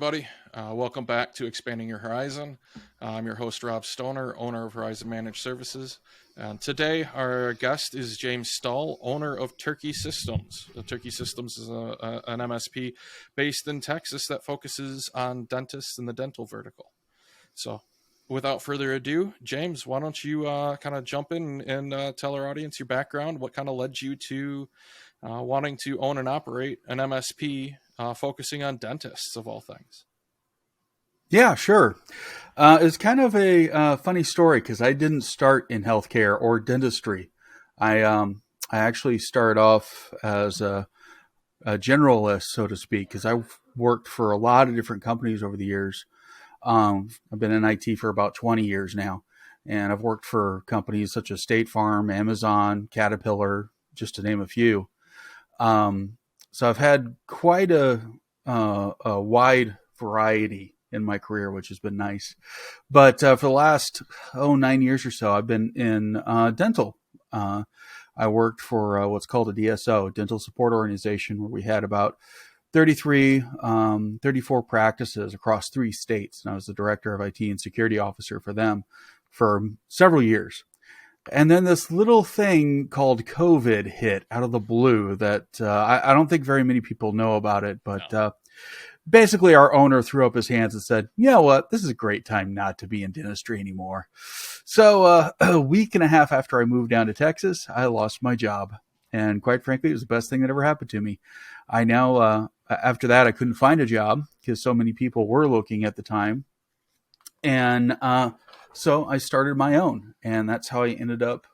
everybody. Welcome back to Expanding Your Horizon. I'm your host, Rob Stoner, owner of Horizon Managed Services. And today, our guest is James Stull, owner of Turkey Systems. Turkey Systems is an MSP based in Texas that focuses on dentists in the dental vertical. So, without further ado, James, why don't you kind of jump in and tell our audience your background? What kind of led you to wanting to own and operate an MSP focusing on dentists of all things? Yeah, sure. It's kind of a funny story because I didn't start in healthcare or dentistry. I actually started off as a generalist, so to speak, because I've worked for a lot of different companies over the years. I've been in IT for about 20 years now, and I've worked for companies such as State Farm, Amazon, Caterpillar, just to name a few. So I've had quite a wide variety in my career, which has been nice. But for the last 9 years or so, I've been in dental. I worked for what's called a DSO, Dental Support Organization, where we had about 34 practices across 3 states. And I was the director of IT and security officer for them for several years. And then this little thing called COVID hit out of the blue that I don't think very many people know about it, but basically our owner threw up his hands and said, you know what, this is a great time not to be in dentistry anymore. So a week and a half after I moved down to Texas, I lost my job. And quite frankly, it was the best thing that ever happened to me. I now, after that, I couldn't find a job because so many people were looking at the time. And so I started my own, and that's how I ended up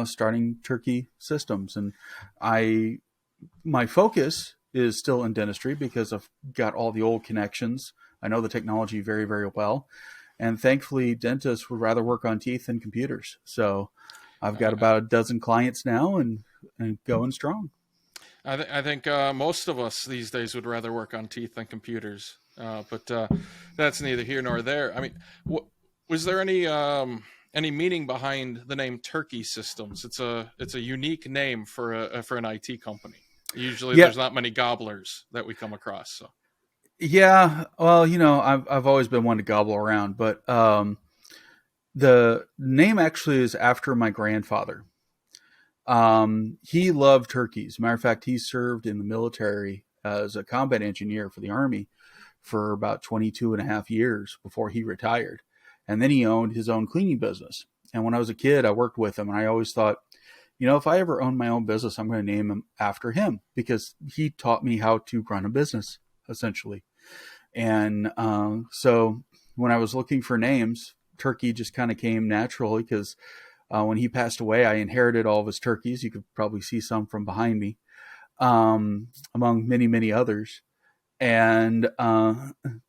starting Turkey Systems. And my focus is still in dentistry because I've got all the old connections. I know the technology very, very well. And thankfully, dentists would rather work on teeth than computers. So I've got about a dozen clients now and going strong. I think most of us these days would rather work on teeth than computers. But that's neither here nor there. I mean, was there any meaning behind the name Turkey Systems? It's a unique name for an IT company. Usually, there's not many gobblers that we come across. So, yeah, well, I've always been one to gobble around, but the name actually is after my grandfather. He loved turkeys. Matter of fact, he served in the military as a combat engineer for the Army for about 22 and a half years before he retired. And then he owned his own cleaning business. And when I was a kid, I worked with him, and I always thought, if I ever own my own business, I'm going to name him after him because he taught me how to run a business, essentially. And so when I was looking for names, Turkey just kind of came naturally because when he passed away, I inherited all of his turkeys. You could probably see some from behind me, among many, many others. And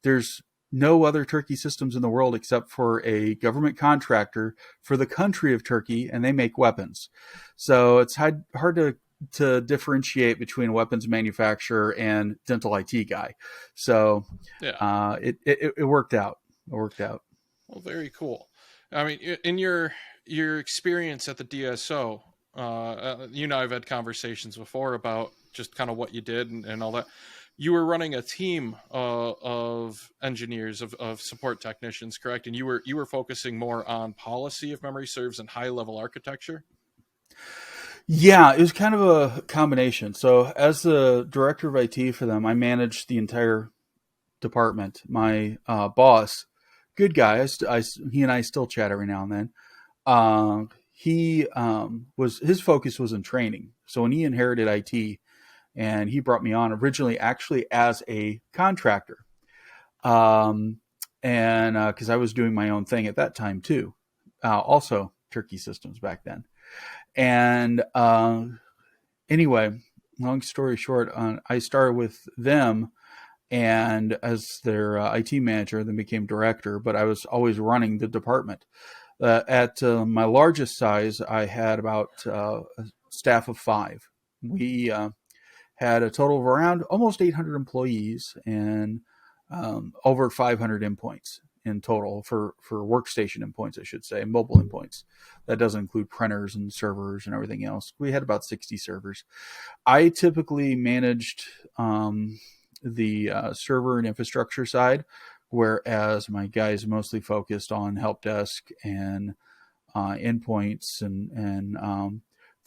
there's no other Turkey Systems in the world except for a government contractor for the country of Turkey, and they make weapons. So it's hard to differentiate between a weapons manufacturer and dental IT guy. So it worked out. It worked out. Well, very cool. I mean, in your experience at the DSO, I've had conversations before about just kind of what you did and all that. You were running a team of engineers, of support technicians, correct? And you were focusing more on policy, if memory serves, and high level architecture. Yeah, it was kind of a combination. So as the director of IT for them, I managed the entire department. My boss, good guy, he and I still chat every now and then. His focus was in training. So when he inherited IT, and he brought me on originally actually as a contractor. And because I was doing my own thing at that time too. Also Turkey Systems back then. And anyway, long story short, I started with them and as their IT manager, then became director, but I was always running the department. At my largest size, I had about a staff of 5. We had a total of around almost 800 employees and over 500 endpoints in total for workstation endpoints, I should say, mobile endpoints. That doesn't include printers and servers and everything else. We had about 60 servers. I typically managed the server and infrastructure side, whereas my guys mostly focused on help desk and endpoints and Kind of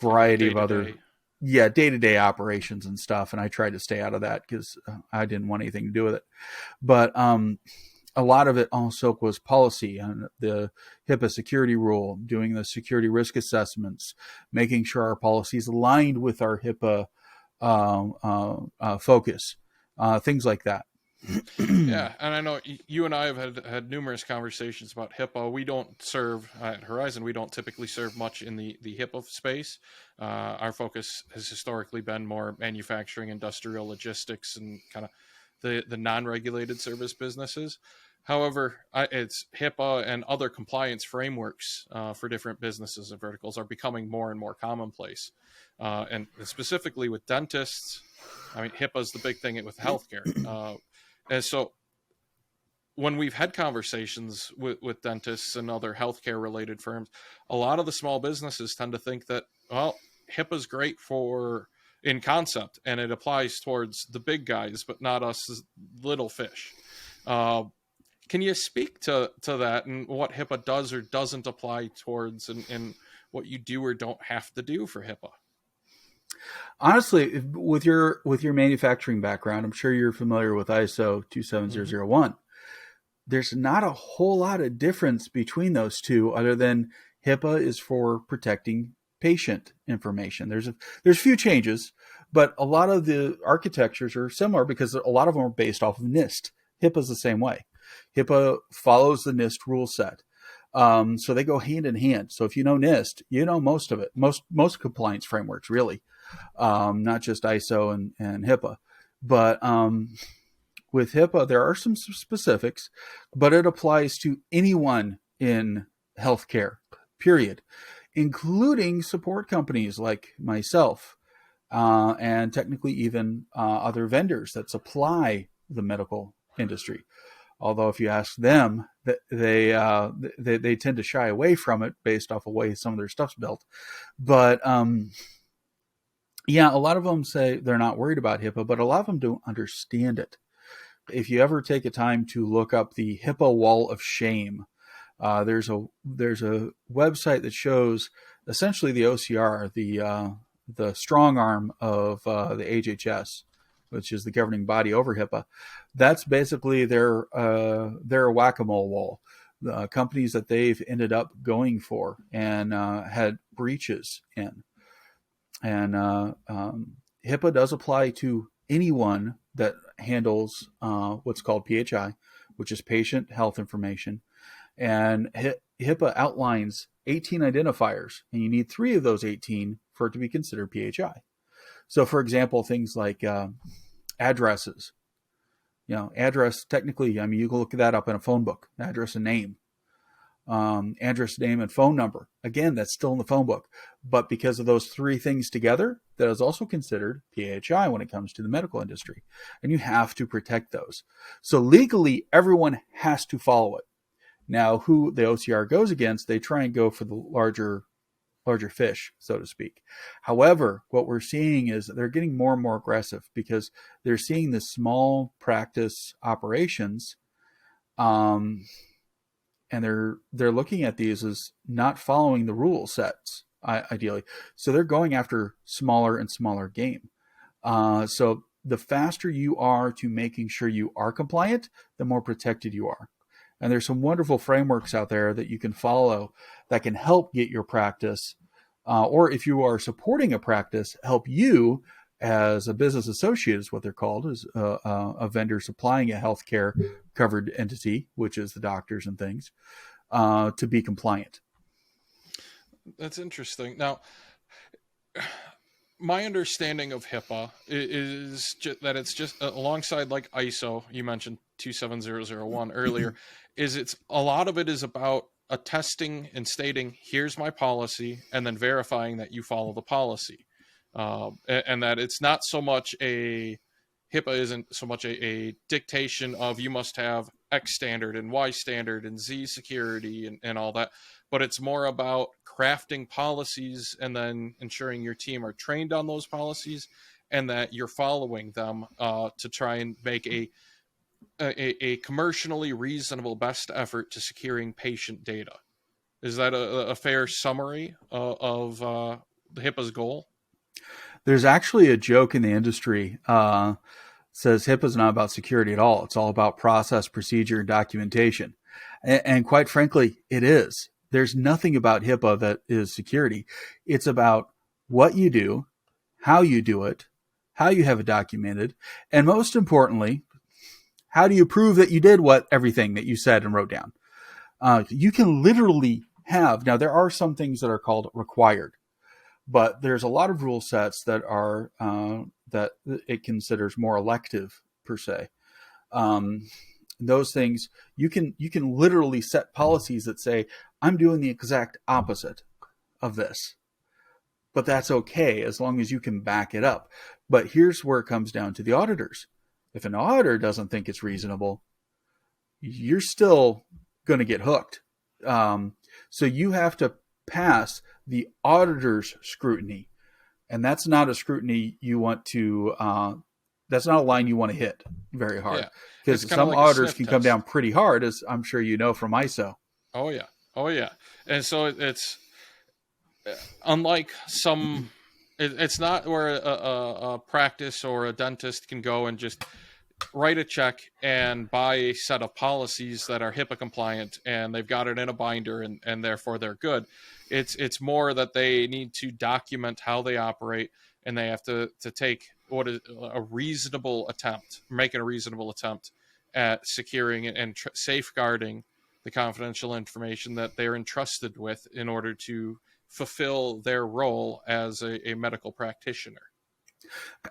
variety day of to other, day. yeah, day-to-day operations and stuff. And I tried to stay out of that because I didn't want anything to do with it. But a lot of it also was policy and the HIPAA security rule, doing the security risk assessments, making sure our policies aligned with our HIPAA focus, things like that. Yeah, and I know you and I have had numerous conversations about HIPAA. We don't serve at Horizon. We don't typically serve much in the HIPAA space. Our focus has historically been more manufacturing, industrial, logistics, and kind of the non-regulated service businesses. However, it's HIPAA and other compliance frameworks for different businesses and verticals are becoming more and more commonplace. And specifically with dentists, I mean, HIPAA is the big thing with healthcare. And so when we've had conversations with dentists and other healthcare related firms, a lot of the small businesses tend to think that, well, HIPAA is great for in concept and it applies towards the big guys, but not us little fish. Can you speak to that and what HIPAA does or doesn't apply towards and what you do or don't have to do for HIPAA? Honestly, with your manufacturing background, I'm sure you're familiar with ISO Mm-hmm. 27001. There's not a whole lot of difference between those two, other than HIPAA is for protecting patient information. There's few changes, but a lot of the architectures are similar because a lot of them are based off of NIST. HIPAA is the same way. HIPAA follows the NIST rule set. So they go hand in hand. So if you know NIST, you know most of it, most compliance frameworks, really, not just ISO and HIPAA. But with HIPAA, there are some specifics, but it applies to anyone in healthcare, period, including support companies like myself, and technically even other vendors that supply the medical industry. Although if you ask them, they tend to shy away from it based off of the way some of their stuff's built. But yeah, a lot of them say they're not worried about HIPAA, but a lot of them don't understand it. If you ever take a time to look up the HIPAA wall of shame, there's a website that shows essentially the OCR, the strong arm of the HHS, which is the governing body over HIPAA. That's basically their whack-a-mole wall. The companies that they've ended up going for and had breaches in. And HIPAA does apply to anyone that handles what's called PHI, which is patient health information. And HIPAA outlines 18 identifiers, and you need 3 of those 18 for it to be considered PHI. So, for example, things like addresses. Address, technically, I mean, you can look that up in a phone book, address and name. Address, name, and phone number. Again, that's still in the phone book. But because of those 3 things together, that is also considered PHI when it comes to the medical industry. And you have to protect those. So legally, everyone has to follow it. Now, who the OCR goes against, they try and go for the larger fish, so to speak. However, what we're seeing is they're getting more and more aggressive because they're seeing the small practice operations, and they're looking at these as not following the rule sets ideally. So they're going after smaller and smaller game. So the faster you are to making sure you are compliant, the more protected you are. And there's some wonderful frameworks out there that you can follow that can help get your practice, or if you are supporting a practice, help you as a business associate is what they're called, is a vendor supplying a healthcare covered entity, which is the doctors and things, to be compliant. That's interesting. Now, my understanding of HIPAA is that it's just alongside like ISO, you mentioned 27001 earlier, is it's a lot of it is about attesting and stating, here's my policy, and then verifying that you follow the policy. And that it's not so much HIPAA isn't so much a dictation of you must have X standard and Y standard and Z security and all that, but it's more about crafting policies and then ensuring your team are trained on those policies and that you're following them to try and make a commercially reasonable best effort to securing patient data. Is that a fair summary of the HIPAA's goal? There's actually a joke in the industry says HIPAA is not about security at all. It's all about process, procedure, and documentation. And quite frankly, it is. There's nothing about HIPAA that is security. It's about what you do, how you do it, how you have it documented, and most importantly, how do you prove that you did everything that you said and wrote down? You can literally have, now there are some things that are called required, but there's a lot of rule sets that are that it considers more elective per se. Those things you can literally set policies that say I'm doing the exact opposite of this, but that's okay as long as you can back it up. But here's where it comes down to the auditors. If an auditor doesn't think it's reasonable, you're still going to get hooked. So you have to pass the auditor's scrutiny, and that's not a scrutiny you want to. That's not a line you want to hit very hard, because some like auditors can come down pretty hard, as I'm sure you know from ISO. Oh yeah, and so it's unlike some. It's not where a practice or a dentist can go and just write a check and buy a set of policies that are HIPAA compliant, and they've got it in a binder, and therefore they're good. It's more that they need to document how they operate, and they have to take what is a reasonable attempt, making a reasonable attempt at securing and safeguarding the confidential information that they're entrusted with in order to fulfill their role as a medical practitioner.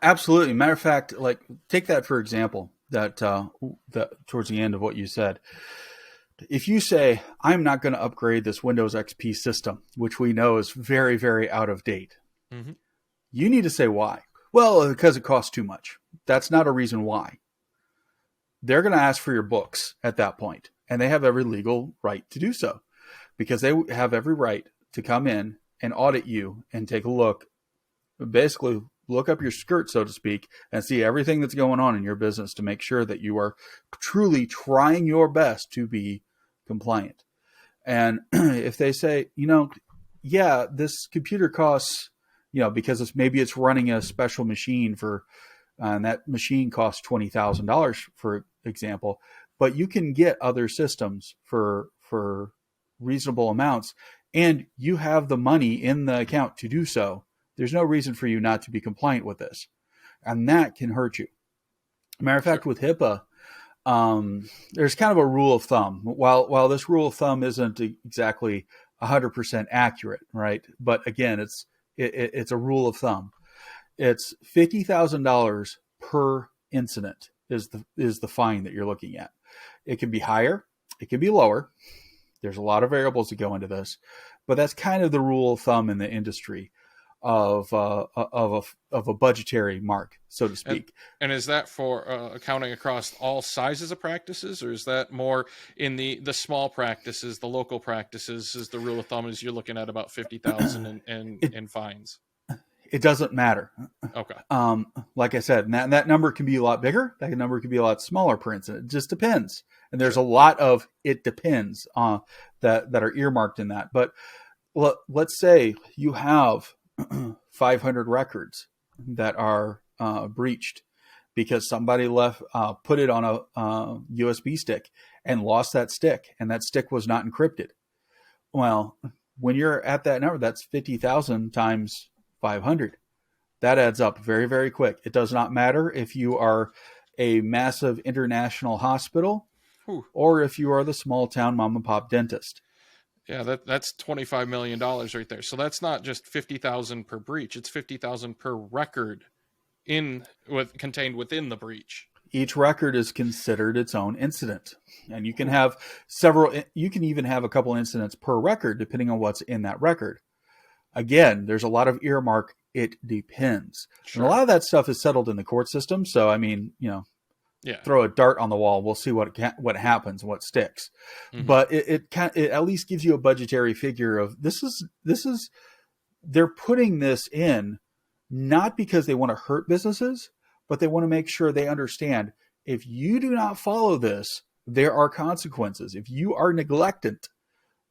Absolutely. Matter of fact, like take that for example, that towards the end of what you said. If you say, I'm not going to upgrade this Windows XP system, which we know is very, very out of date, mm-hmm. You need to say why. Well, because it costs too much. That's not a reason why. They're going to ask for your books at that point, and they have every legal right to do so, because they have every right to come in and audit you and take a look, basically look up your skirt, so to speak, and see everything that's going on in your business to make sure that you are truly trying your best to be compliant. And if they say, yeah, this computer costs, because it's running a special machine for, and that machine costs $20,000, for example, but you can get other systems for reasonable amounts, and you have the money in the account to do so. There's no reason for you not to be compliant with this. And that can hurt you. Matter of fact, with HIPAA, there's kind of a rule of thumb. While this rule of thumb isn't exactly 100% accurate, right? But again, it's a rule of thumb. It's $50,000 per incident is the fine that you're looking at. It can be higher, it can be lower. There's a lot of variables that go into this, but that's kind of the rule of thumb in the industry of a budgetary mark, so to speak. And is that for accounting across all sizes of practices, or is that more in the small practices, the local practices? Is the rule of thumb is you're looking at about 50,000 in fines? It doesn't matter. Okay. Like I said, that number can be a lot bigger. That number can be a lot smaller per incident. It just depends. And there's a lot of it depends that are earmarked in that. But let's say you have 500 records that are breached because somebody put it on a USB stick and lost that stick, and that stick was not encrypted. Well, when you're at that number, that's 50,000 times 500. That adds up very, very quick. It does not matter if you are a massive international hospital or if you are the small town mom and pop dentist. Yeah, that's $25 million right there. So that's not just 50,000 per breach. It's 50,000 per record contained within the breach. Each record is considered its own incident. And you can have you can even have a couple incidents per record, depending on what's in that record. Again, there's a lot of earmark. It depends. Sure. And a lot of that stuff is settled in the court system. So, I mean, throw a dart on the wall. We'll see what happens, what sticks. Mm-hmm. But it at least gives you a budgetary figure of this is they're putting this in not because they want to hurt businesses, but they want to make sure they understand if you do not follow this, there are consequences. If you are neglectant,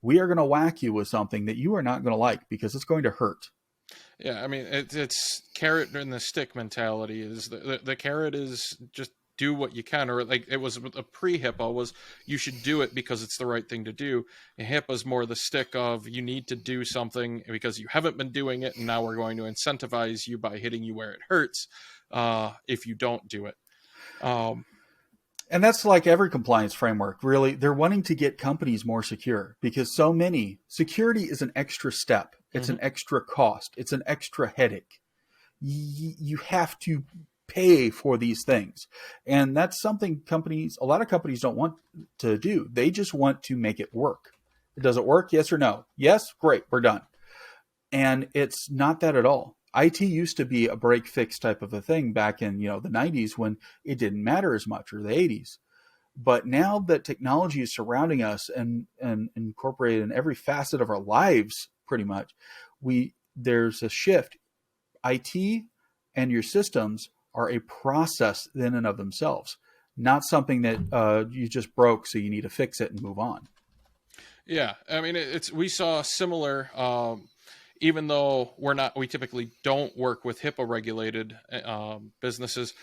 we are going to whack you with something that you are not going to like because it's going to hurt. Yeah, I mean, it's carrot and the stick mentality. Is the carrot is just do what you can, or like it was a pre-HIPAA was you should do it because it's the right thing to do. And HIPAA is more the stick of you need to do something because you haven't been doing it, and now we're going to incentivize you by hitting you where it hurts if you don't do it. Um, And that's like every compliance framework, really. They're wanting to get companies more secure because so many security is an extra step. It's an mhm. extra cost. It's an extra headache. You have to pay for these things. And that's something a lot of companies don't want to do. They just want to make it work. Does it work? Yes or no? Yes, great, we're done. And it's not that at all. IT used to be a break fix type of a thing back in, the 90s when it didn't matter as much, or the 80s. But now that technology is surrounding us and incorporated in every facet of our lives, pretty much, there's a shift. IT and your systems are a process in and of themselves, not something that you just broke, so you need to fix it and move on. Yeah, I mean, it's we saw similar. Even though we typically don't work with HIPAA regulated businesses,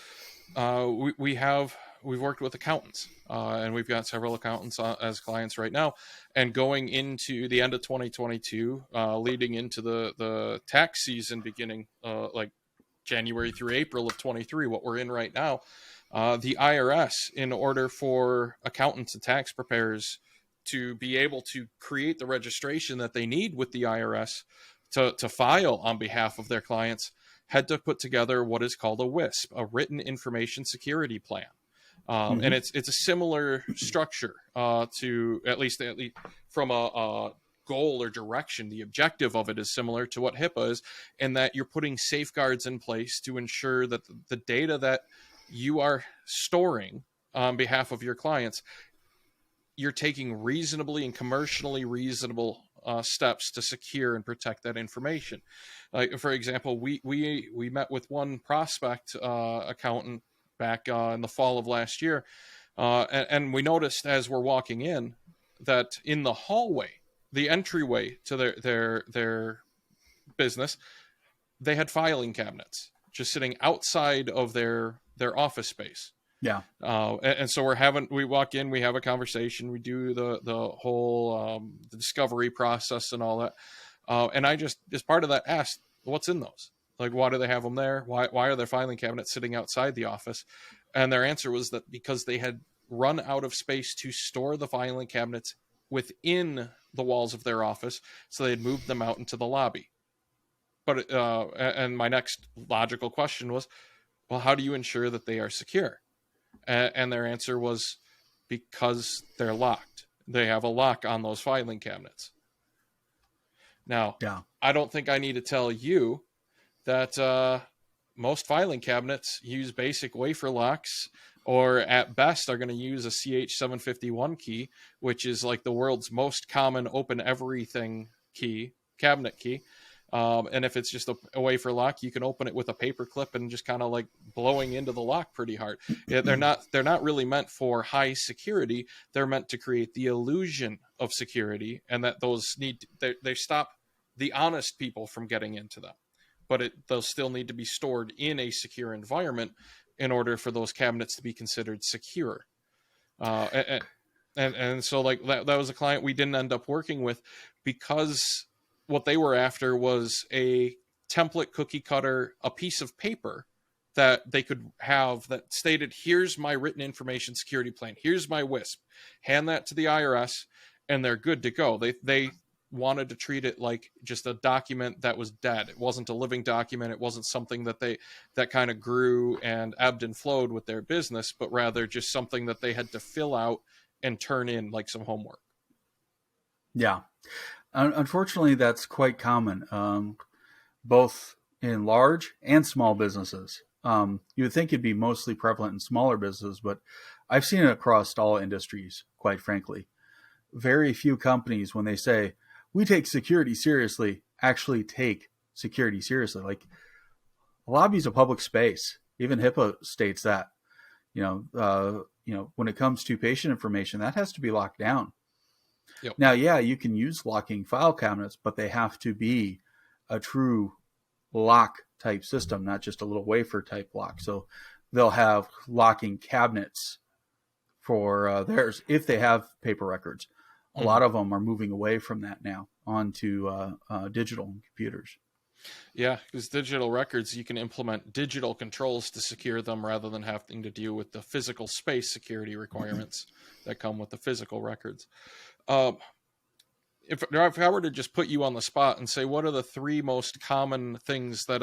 we've worked with accountants, and we've got several accountants as clients right now. And going into the end of 2022, leading into the tax season beginning, like January through April of 23, what we're in right now, the IRS, in order for accountants and tax preparers to be able to create the registration that they need with the IRS to file on behalf of their clients, had to put together what is called a WISP, a written information security plan. And Mm-hmm. it's a similar structure to at least from a goal or direction. The objective of it is similar to what HIPAA is, in that you're putting safeguards in place to ensure that the data that you are storing on behalf of your clients, you're taking reasonably and commercially reasonable steps to secure and protect that information. Like, for example, we met with one prospect accountant back in the fall of last year, and we noticed as we're walking in that in the hallway, the entryway to their business, they had filing cabinets just sitting outside of their office space. Yeah. And so we walk in, we have a conversation, we do the whole the discovery process and all that. And I just, as part of that, asked, what's in those? Like, why do they have them there? Why are their filing cabinets sitting outside the office? And their answer was that because they had run out of space to store the filing cabinets within the walls of their office, so they had moved them out into the lobby. But and my next logical question was, well, how do you ensure that they are secure? And their answer was, because they're locked. They have a lock on those filing cabinets. Now, Yeah. I don't think I need to tell you that most filing cabinets use basic wafer locks, or at best are going to use a CH751 key, which is like the world's most common open everything key, cabinet key. And if it's just a wafer lock, you can open it with a paper clip and just kind of like blowing into the lock pretty hard. Yeah, they're not really meant for high security. They're meant to create the illusion of security, and that they stop the honest people from getting into them. But they'll still need to be stored in a secure environment in order for those cabinets to be considered secure. And so like that was a client we didn't end up working with, because what they were after was a template cookie cutter, a piece of paper that they could have that stated, here's my written information security plan, here's my WISP, hand that to the IRS, and they're good to go. They wanted to treat it like just a document that was dead. It wasn't a living document. It wasn't something that kind of grew and ebbed and flowed with their business, but rather just something that they had to fill out and turn in like some homework. Yeah. Unfortunately, that's quite common, both in large and small businesses. You would think it'd be mostly prevalent in smaller businesses, but I've seen it across all industries, quite frankly. Very few companies, when they say, we take security seriously, actually take security seriously. Like, a lobby is a public space. Even HIPAA states that. When it comes to patient information, that has to be locked down. Yep. Now, yeah, you can use locking file cabinets, but they have to be a true lock type system, not just a little wafer type lock. So they'll have locking cabinets for theirs if they have paper records. A lot of them are moving away from that now onto digital computers. Yeah, because digital records, you can implement digital controls to secure them rather than having to deal with the physical space security requirements that come with the physical records. If I were to just put you on the spot and say, what are the three most common things that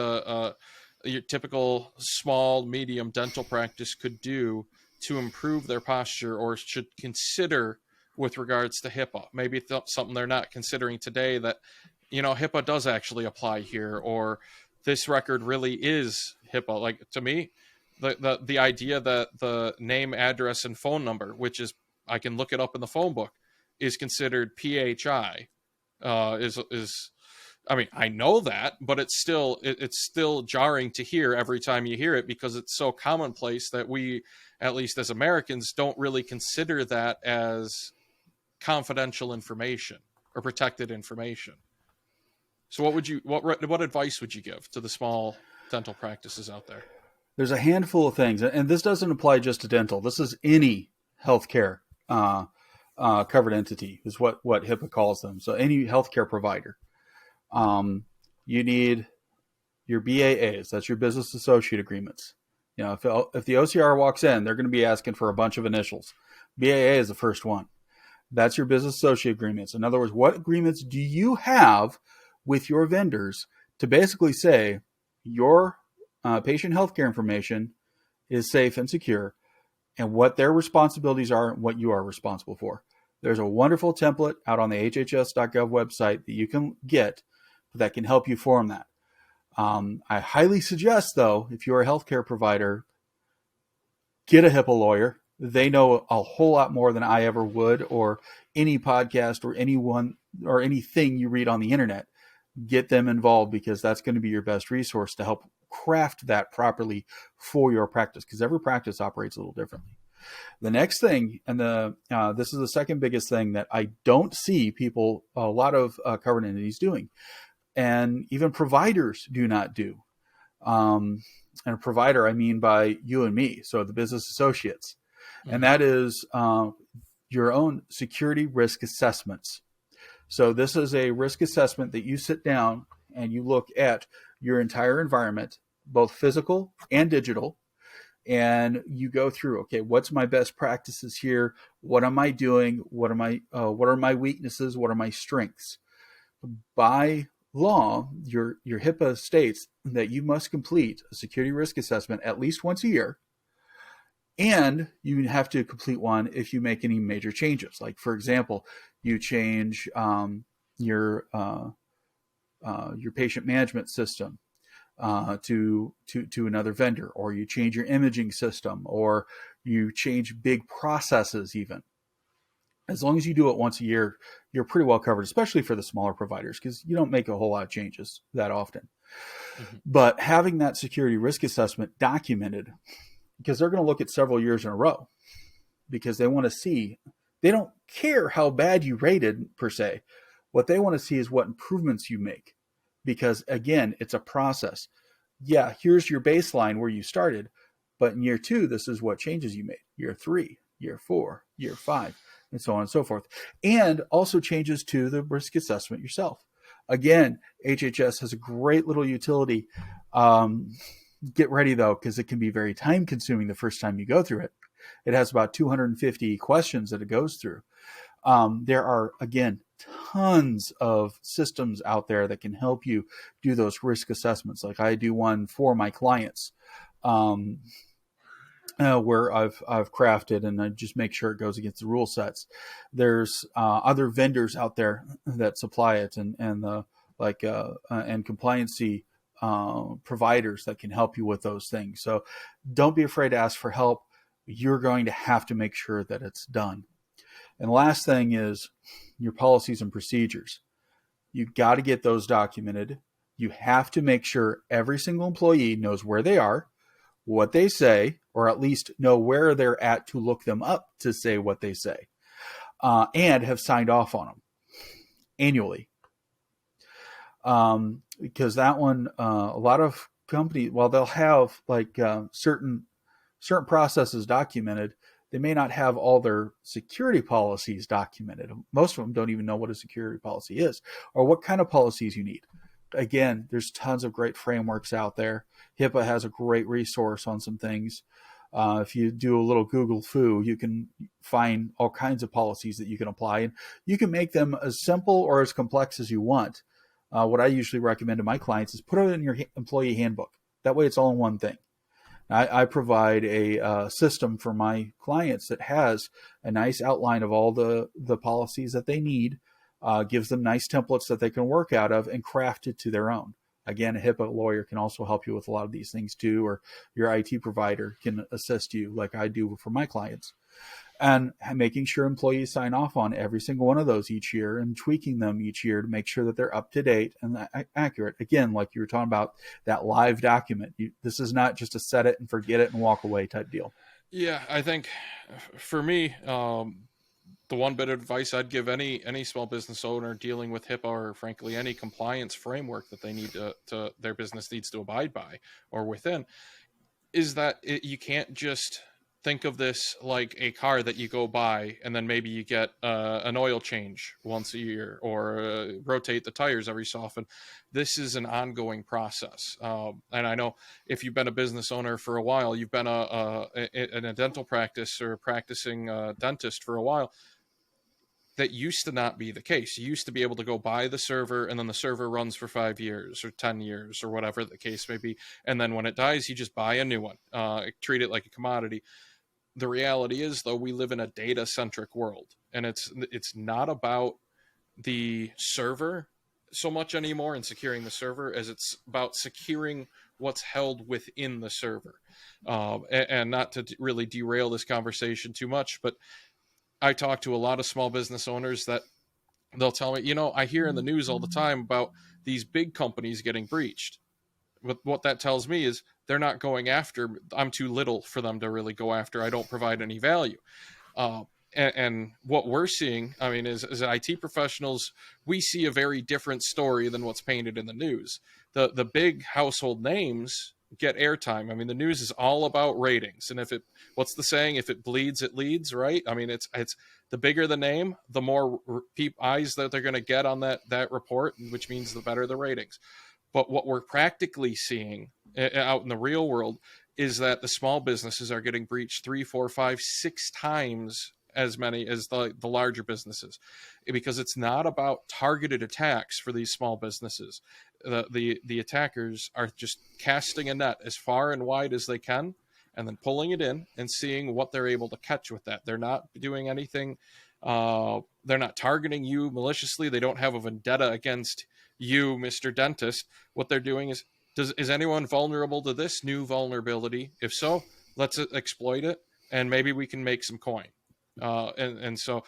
your typical small, medium dental practice could do to improve their posture or should consider with regards to HIPAA? Maybe something they're not considering today that, HIPAA does actually apply here, or this record really is HIPAA. Like, to me, the idea that the name, address, and phone number, which is, I can look it up in the phone book, is considered PHI, I mean, I know that, but it's still jarring to hear every time you hear it because it's so commonplace that we, at least as Americans, don't really consider that as confidential information or protected information. So what advice would you give to the small dental practices out there? There's a handful of things, and this doesn't apply just to dental. This is any healthcare covered entity is what HIPAA calls them. So any healthcare provider. You need your BAAs, that's your business associate agreements. If the OCR walks in, they're going to be asking for a bunch of initials. BAA is the first one. That's your business associate agreements. In other words, what agreements do you have with your vendors to basically say your patient healthcare information is safe and secure, and what their responsibilities are and what you are responsible for. There's a wonderful template out on the hhs.gov website that you can get that can help you form that. I highly suggest, though, if you're a healthcare provider, get a HIPAA lawyer. They know a whole lot more than I ever would, or any podcast or anyone or anything you read on the internet. Get them involved because that's going to be your best resource to help craft that properly for your practice, because every practice operates a little differently. The next thing, and this is the second biggest thing that I don't see people, a lot of covered entities doing, and even providers do not do. And a provider, I mean by you and me, so the business associates. Mm-hmm. And that is your own security risk assessments. So this is a risk assessment that you sit down and you look at your entire environment, both physical and digital, and you go through, okay, what's my best practices here? What am I doing? What are my weaknesses? What are my strengths? By law, your HIPAA states that you must complete a security risk assessment at least once a year, and you have to complete one if you make any major changes. Like, for example, you change your patient management system to another vendor, or you change your imaging system, or you change big processes even. As long as you do it once a year, you're pretty well covered, especially for the smaller providers, because you don't make a whole lot of changes that often. Mm-hmm. But having that security risk assessment documented, because they're going to look at several years in a row, because they want to see, they don't care how bad you rated per se. What they want to see is what improvements you make, because again, it's a process. Yeah, here's your baseline where you started, but in year 2, this is what changes you made. Year 3, year 4, year 5, and so on and so forth. And also changes to the risk assessment yourself. Again, HHS has a great little utility. Get ready though, because it can be very time consuming the first time you go through it. It has about 250 questions that it goes through. There are, again, tons of systems out there that can help you do those risk assessments. Like I do one for my clients, where I've crafted, and I just make sure it goes against the rule sets. There's other vendors out there that supply it, and compliancy providers that can help you with those things. So don't be afraid to ask for help. You're going to have to make sure that it's done. And the last thing is your policies and procedures. You've got to get those documented. You have to make sure every single employee knows where they are, what they say, or at least know where they're at to look them up to say what they say, and have signed off on them annually. Because that one, a lot of companies, while they'll have like certain processes documented, they may not have all their security policies documented. Most of them don't even know what a security policy is or what kind of policies you need. Again, there's tons of great frameworks out there. HIPAA has a great resource on some things. If you do a little Google foo, you can find all kinds of policies that you can apply, and you can make them as simple or as complex as you want. What I usually recommend to my clients is put it in your employee handbook. That way it's all in one thing. I provide a system for my clients that has a nice outline of all the policies that they need, gives them nice templates that they can work out of and craft it to their own. Again, a HIPAA lawyer can also help you with a lot of these things too, or your IT provider can assist you like I do for my clients. And making sure employees sign off on every single one of those each year and tweaking them each year to make sure that they're up to date and accurate. Again, like you were talking about, that live document. This is not just a set it and forget it and walk away type deal. Yeah, I think for me, the one bit of advice I'd give any small business owner dealing with HIPAA or frankly any compliance framework that they need to their business needs to abide by or within is that you can't just think of this like a car that you go buy and then maybe you get an oil change once a year or rotate the tires every so often. This is an ongoing process. And I know if you've been a business owner for a while, you've been in a dental practice or practicing dentist for a while, that used to not be the case. You used to be able to go buy the server and then the server runs for 5 years or 10 years or whatever the case may be. And then when it dies, you just buy a new one, treat it like a commodity. The reality is, though, we live in a data-centric world, and it's not about the server so much anymore and securing the server as it's about securing what's held within the server. And not to really derail this conversation too much, but I talk to a lot of small business owners that they'll tell me, I hear in the news all the time about these big companies getting breached. But what that tells me is they're not going after. I'm too little for them to really go after. I don't provide any value. And what we're seeing, I mean, is as IT professionals, we see a very different story than what's painted in the news. The big household names get airtime. I mean, the news is all about ratings. And what's the saying? If it bleeds, it leads, right? I mean, it's the bigger the name, the more eyes that they're going to get on that report, which means the better the ratings. But what we're practically seeing out in the real world is that the small businesses are getting breached 3, 4, 5, 6 times as many as the larger businesses, because it's not about targeted attacks for these small businesses. The attackers are just casting a net as far and wide as they can and then pulling it in and seeing what they're able to catch with that. They're not doing anything. They're not targeting you maliciously. They don't have a vendetta against you, Mr. Dentist. What they're doing is anyone vulnerable to this new vulnerability? If so, let's exploit it, and maybe we can make some coin. And so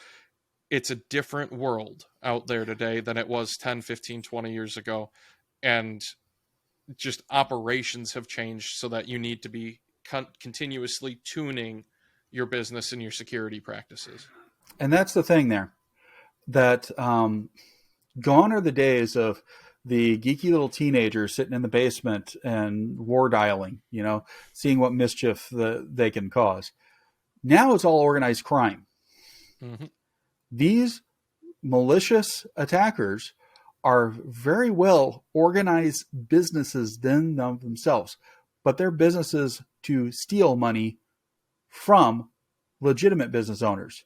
it's a different world out there today than it was 10, 15, 20 years ago. And just operations have changed so that you need to be continuously tuning your business and your security practices. And that's the thing there, that gone are the days of the geeky little teenager sitting in the basement and war dialing, seeing what mischief they can cause. Now it's all organized crime. Mm-hmm. These malicious attackers are very well organized businesses themselves, but they're businesses to steal money from legitimate business owners.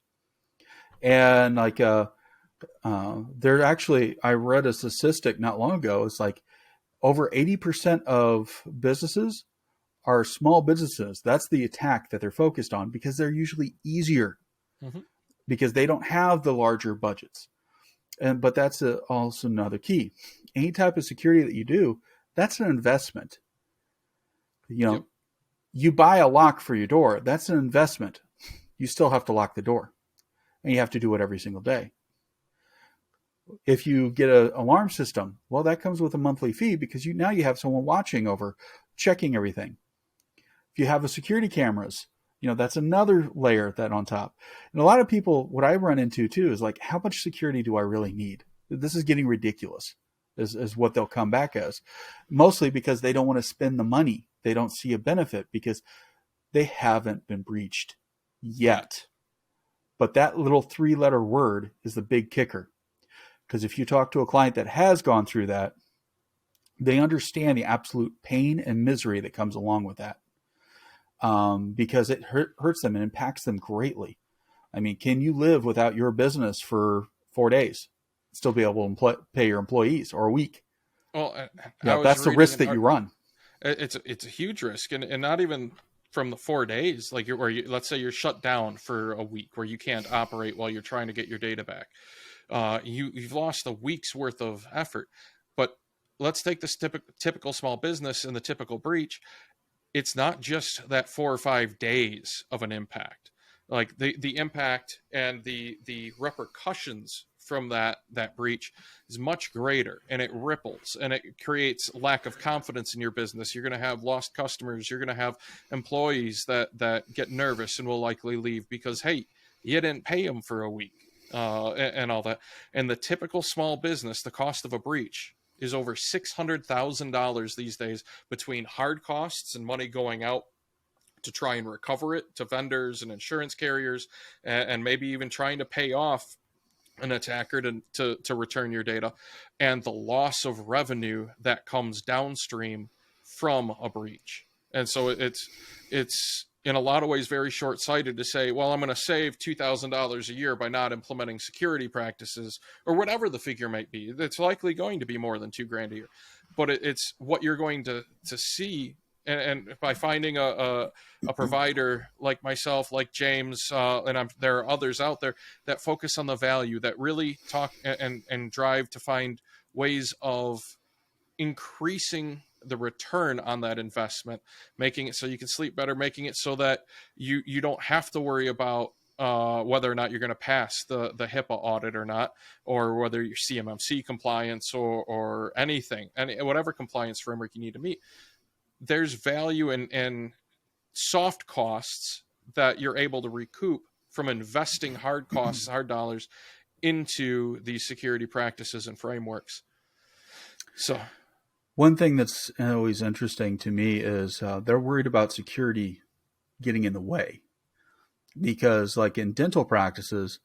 And like, they're actually, I read a statistic not long ago. It's like over 80% of businesses are small businesses. That's the attack that they're focused on because they're usually easier, mm-hmm. because they don't have the larger budgets. But that's also another key. Any type of security that you do, that's an investment. Yep. You buy a lock for your door. That's an investment. You still have to lock the door, and you have to do it every single day. If you get an alarm system, well, that comes with a monthly fee because now you have someone watching over, checking everything. If you have a security cameras, that's another layer that on top. And a lot of people, what I run into too is like, how much security do I really need? This is getting ridiculous, is what they'll come back as. Mostly because they don't want to spend the money. They don't see a benefit because they haven't been breached yet. But that little 3-letter word is the big kicker. Because if you talk to a client that has gone through that, they understand the absolute pain and misery that comes along with that. Because it hurts them and impacts them greatly. I mean, can you live without your business for 4 days, still be able to pay your employees, or a week? Well, That's the risk that you run. It's a huge risk, and not even from the 4 days, like let's say you're shut down for a week where you can't operate while you're trying to get your data back. You've lost a week's worth of effort. But let's take this typical small business and the typical breach. It's not just that 4 or 5 days of an impact. Like the impact and the repercussions from that breach is much greater, and it ripples, and it creates lack of confidence in your business. You're going to have lost customers. You're going to have employees that get nervous and will likely leave because, hey, you didn't pay them for a week, and all that. And the typical small business, the cost of a breach is over $600,000 these days, between hard costs and money going out to try and recover it to vendors and insurance carriers, and maybe even trying to pay off an attacker to return your data, and the loss of revenue that comes downstream from a breach. And so it's in a lot of ways very short-sighted to say, well, I'm going to save $2,000 a year by not implementing security practices, or whatever the figure might be. It's likely going to be more than $2,000 a year, but it's what you're going to see. And by finding a provider like myself, like James, and there are others out there that focus on the value, that really talk and drive to find ways of increasing the return on that investment, making it so you can sleep better, making it so that you don't have to worry about whether or not you're going to pass the HIPAA audit or not, or whether you're CMMC compliance or anything, whatever compliance framework you need to meet. There's value in soft costs that you're able to recoup from investing hard costs, hard dollars into these security practices and frameworks. So one thing that's always interesting to me is they're worried about security getting in the way, because like in dental practices,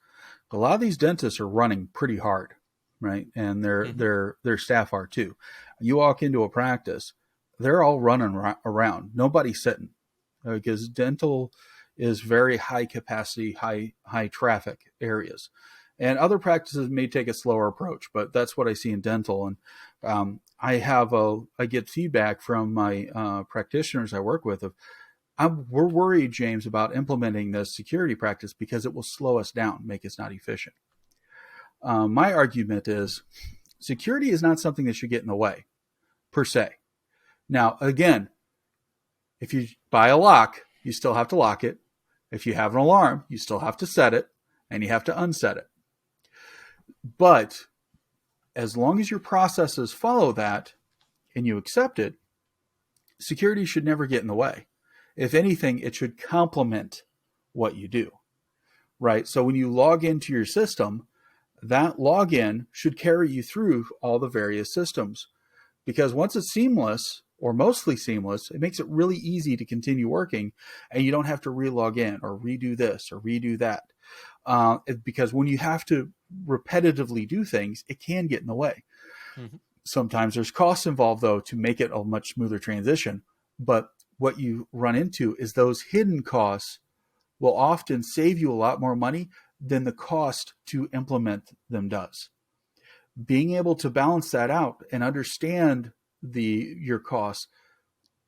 a lot of these dentists are running pretty hard, right? And their staff are too. You walk into a practice, they're all running around. Nobody's sitting, because dental is very high capacity, high traffic areas. And other practices may take a slower approach, but that's what I see in dental. And I get feedback from my practitioners I work with we're worried, James, about implementing this security practice because it will slow us down, make us not efficient. My argument is security is not something that should get in the way, per se. Now, again, if you buy a lock, you still have to lock it. If you have an alarm, you still have to set it, and you have to unset it. But as long as your processes follow that and you accept it, security should never get in the way. If anything, it should complement what you do, right? So when you log into your system, that login should carry you through all the various systems, because once it's seamless, or mostly seamless, it makes it really easy to continue working, and you don't have to re-log in or redo this or redo that. Because when you have to repetitively do things, it can get in the way. Mm-hmm. Sometimes there's costs involved, though, to make it a much smoother transition. But what you run into is those hidden costs will often save you a lot more money than the cost to implement them does. Being able to balance that out and understand your costs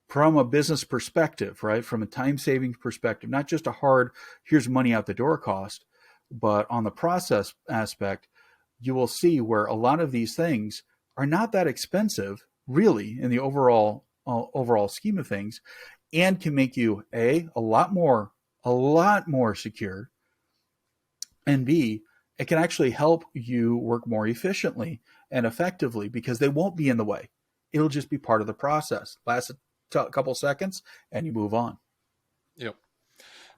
from a business perspective, right? From a time-saving perspective, not just a hard, here's money out the door cost, but on the process aspect, you will see where a lot of these things are not that expensive, really, in the overall scheme of things, and can make you a lot more secure, and B, it can actually help you work more efficiently and effectively because they won't be in the way. It'll just be part of the process. Last a couple seconds and you move on. Yep.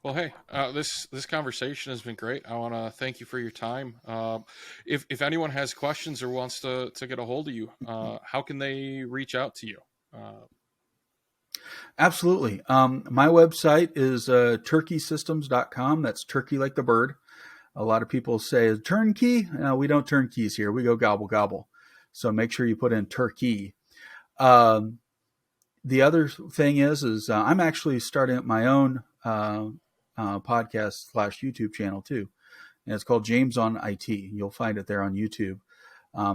Well, hey, this conversation has been great. I want to thank you for your time. If anyone has questions or wants to get a hold of you, how can they reach out to you? Absolutely. My website is turkeysystems.com. That's turkey like the bird. A lot of people say turnkey. No, we don't turn keys here. We go gobble gobble. So make sure you put in turkey. Um, the other thing is I'm actually starting up my own podcast / YouTube channel too, and it's called James on IT. You'll find it there on YouTube.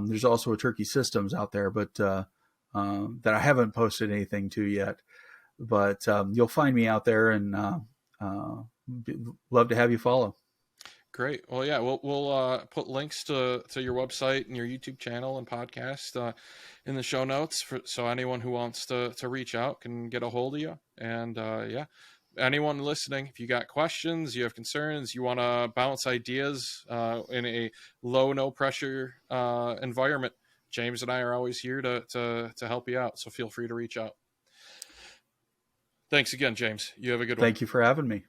There's also a Turkey Systems out there, but that I haven't posted anything to yet. But you'll find me out there, and love to have you follow. Great. Well, yeah, we'll put links to your website and your YouTube channel and podcast in the show notes so anyone who wants to reach out can get a hold of you. And yeah, anyone listening, if you got questions, you have concerns, you want to bounce ideas in a low, no pressure environment, James and I are always here to help you out. So feel free to reach out. Thanks again, James. You have a good one. Thank you for having me.